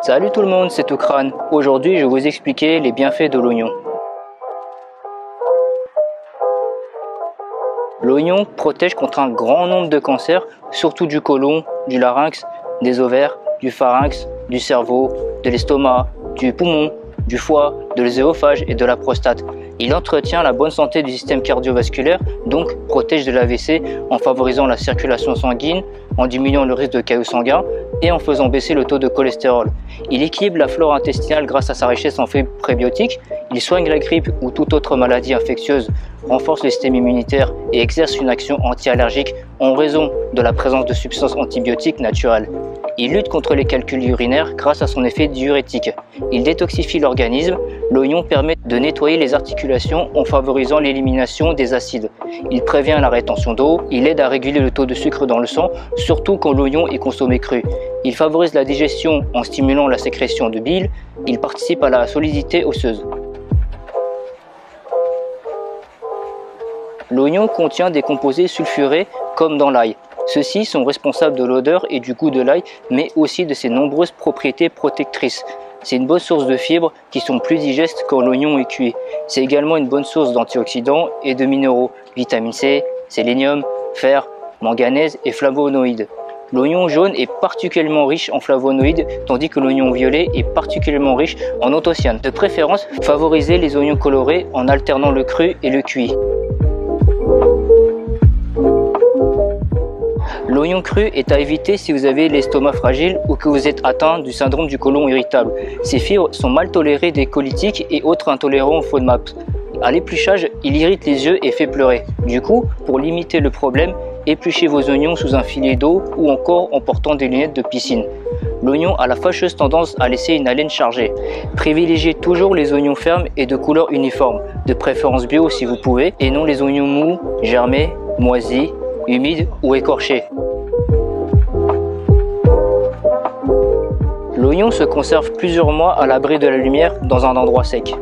Salut tout le monde, c'est Toukran. Aujourd'hui, je vais vous expliquer les bienfaits de l'oignon. L'oignon protège contre un grand nombre de cancers, surtout du côlon, du larynx, des ovaires, du pharynx, du cerveau, de l'estomac, du poumon, du foie, de l'œsophage et de la prostate. Il entretient la bonne santé du système cardiovasculaire, donc protège de l'AVC en favorisant la circulation sanguine, en diminuant le risque de caillots sanguins et en faisant baisser le taux de cholestérol. Il équilibre la flore intestinale grâce à sa richesse en fibres prébiotiques, il soigne la grippe ou toute autre maladie infectieuse, renforce le système immunitaire et exerce une action anti-allergique en raison de la présence de substances antibiotiques naturelles. Il lutte contre les calculs urinaires grâce à son effet diurétique. Il détoxifie l'organisme. L'oignon permet de nettoyer les articulations en favorisant l'élimination des acides. Il prévient la rétention d'eau. Il aide à réguler le taux de sucre dans le sang, surtout quand l'oignon est consommé cru. Il favorise la digestion en stimulant la sécrétion de bile. Il participe à la solidité osseuse. L'oignon contient des composés sulfurés comme dans l'ail. Ceux-ci sont responsables de l'odeur et du goût de l'ail, mais aussi de ses nombreuses propriétés protectrices. C'est une bonne source de fibres qui sont plus digestes quand l'oignon est cuit. C'est également une bonne source d'antioxydants et de minéraux, vitamine C, sélénium, fer, manganèse et flavonoïdes. L'oignon jaune est particulièrement riche en flavonoïdes, tandis que l'oignon violet est particulièrement riche en anthocyanes. De préférence, favorisez les oignons colorés en alternant le cru et le cuit. L'oignon cru est à éviter si vous avez l'estomac fragile ou que vous êtes atteint du syndrome du côlon irritable. Ces fibres sont mal tolérées des cholitiques et autres intolérants aux FODMAP. À l'épluchage, il irrite les yeux et fait pleurer. Du coup, pour limiter le problème, épluchez vos oignons sous un filet d'eau ou encore en portant des lunettes de piscine. L'oignon a la fâcheuse tendance à laisser une haleine chargée. Privilégiez toujours les oignons fermes et de couleur uniforme, de préférence bio si vous pouvez, et non les oignons mous, germés, moisis, humides ou écorchés. L'oignon se conserve plusieurs mois à l'abri de la lumière dans un endroit sec.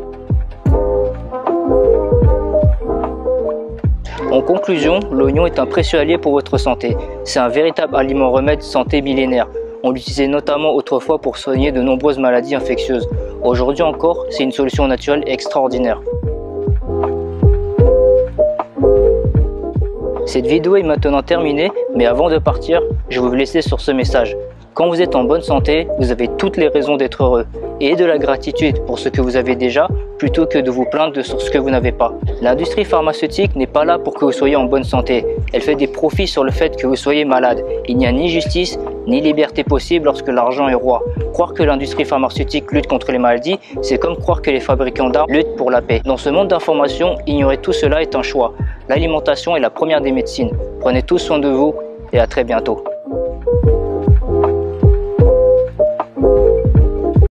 En conclusion, l'oignon est un précieux allié pour votre santé. C'est un véritable aliment remède santé millénaire. On l'utilisait notamment autrefois pour soigner de nombreuses maladies infectieuses. Aujourd'hui encore, c'est une solution naturelle extraordinaire. Cette vidéo est maintenant terminée, mais avant de partir, je vais vous laisser sur ce message. Quand vous êtes en bonne santé, vous avez toutes les raisons d'être heureux et de la gratitude pour ce que vous avez déjà plutôt que de vous plaindre sur ce que vous n'avez pas. L'industrie pharmaceutique n'est pas là pour que vous soyez en bonne santé. Elle fait des profits sur le fait que vous soyez malade. Il n'y a ni justice ni liberté possible lorsque l'argent est roi. Croire que l'industrie pharmaceutique lutte contre les maladies, c'est comme croire que les fabricants d'armes luttent pour la paix. Dans ce monde d'information, ignorer tout cela est un choix. L'alimentation est la première des médecines. Prenez tous soin de vous et à très bientôt.